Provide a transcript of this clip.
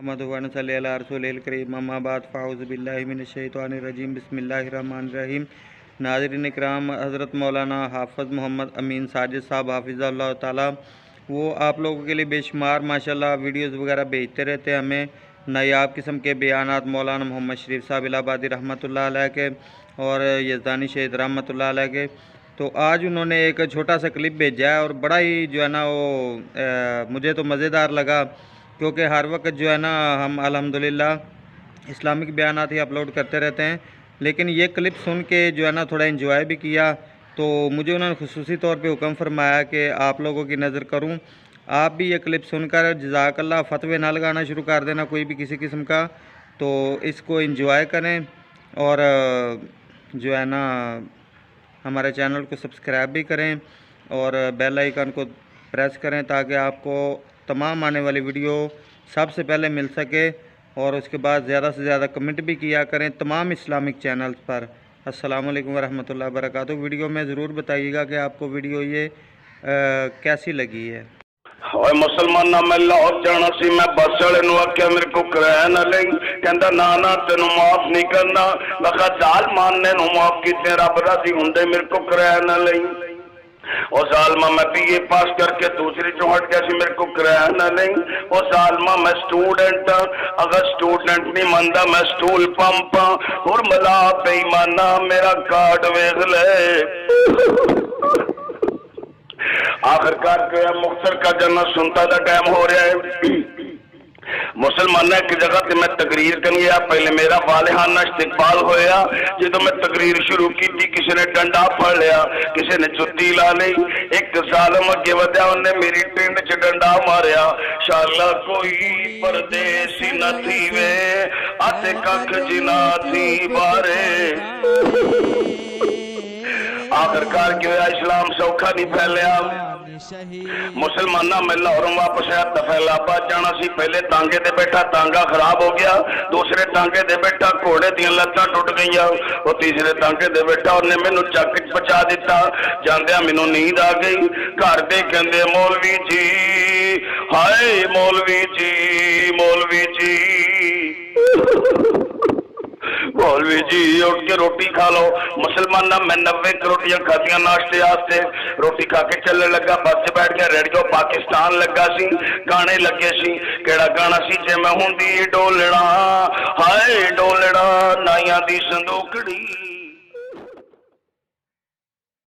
अहमदु व नसल्ली अला रसूलिल करीम अम्मा बाद फ़ाऊज़ु बिल्लाहि मिनश शैतानिर रजीम बिस्मिल्लाहिर रहमानिर रहीम। नाज़रीन इकराम, हज़रत मौलाना हाफ़िज़ मोहम्मद अमीन साजिद साहब हाफ़िज़हुल्लाह ताला वो आप लोगों के लिए बेशुमार माशाल्लाह वीडियोज़ वगैरह भेजते रहते हैं हमें, नायाब किस्म के बयानात मौलाना मोहम्मद शरीफ साहब इलाहाबादी रहमतुल्लाह अलैह के और यज़दानी शहीद रहमतुल्लाह अलैह के। तो आज उन्होंने एक छोटा सा क्लिप भेजा है और बड़ा ही जो है ना वो मुझे तो मज़ेदार लगा, क्योंकि हर वक्त जो है ना हम अल्हम्दुलिल्लाह इस्लामिक बयानात ही अपलोड करते रहते हैं, लेकिन ये क्लिप सुन के जो है ना थोड़ा एंजॉय भी किया। तो मुझे उन्होंने खुसूसी तौर पे हुक्म फरमाया कि आप लोगों की नज़र करूं, आप भी ये क्लिप सुनकर जज़ाकल्लाह फतवे ना लगाना शुरू कर देना कोई भी किसी किस्म का। तो इसको एंजॉय करें और जो है ना हमारे चैनल को सब्सक्राइब भी करें और बेल आइकन को प्रेस करें ताकि आपको तमाम आने वाली वीडियो सबसे पहले मिल सके। और उसके बाद ज़्यादा से ज़्यादा कमेंट भी किया करें तमाम इस्लामिक चैनल्स पर। अस्सलाम वालेकुम वरहमतुल्लाहि वबरकातुहू। वीडियो में ज़रूर बताइएगा कि आपको वीडियो ये कैसी लगी है। ओए मुसलमाना मैं लाहौर जाना सी, मैं बस वाले नूं आख्या मेरे को किराया ना ले, कहंदा ना ना तेनू माफ नहीं करना। मैं कहा जाल मानने नूं माफ कीते रब राजी हुंदे मेरे को किराया ना ले। और सालमा मैं बीए पास करके दूसरी चो हट गया सी, मेरे को किराया ना ले। और सालमा मैं स्टूडेंट, अगर स्टूडेंट नहीं मानता मैं स्टूल पंप और मला बेईमाना मेरा कार्ड वेख ले। आखिरकार क्या मुख्तर का जन्नत सुनता का टाइम हो रहा है। मुसलमान एक जगह से मैं तकरीर कर गया, पहले मेरा वालिहाना इस्तिकबाल होया। जो मैं तकरीर शुरू की थी किसी ने डंडा फड़ लिया, किसी ने जुत्ती ला ली, एक जालम अगे वध्या उन्हें मेरी टिंड च डंडा मारिया। शाला कोई परदेसी न थी वे आते कख जिना थी बारे। आखिरकार क्या इस्लाम सौखा नहीं फैलिया। मुसलमाना मैं लाहौरों वापस आया, फैलाबाद जाना सी। पहले टांगे दे बैठा टांगा खराब हो गया, दूसरे टांगे दे बैठा घोड़े दी लत्तां टुट गई, और तीसरे टांगे दे बैठा उन्हें मैनू चक च पहुंचा दिता। जांदिया मैनू नींद आ गई। घर दे कहंदे मौलवी जी, हाय मौलवी जी, मौलवी जी, मौलवी जी उठ के रोटी खा लो। मुसलमाना मैं 90 रोटियां खादियां नाश्ते आस्ते, रोटी खा के चलने लगा, बस से बैठ गया। रेडियो पाकिस्तान लगा सी, गाने लगे सी। केड़ा गाना सी, जे मैं हुंदी डोलना, हाय डोलना नाइयां दी संदूकड़ी।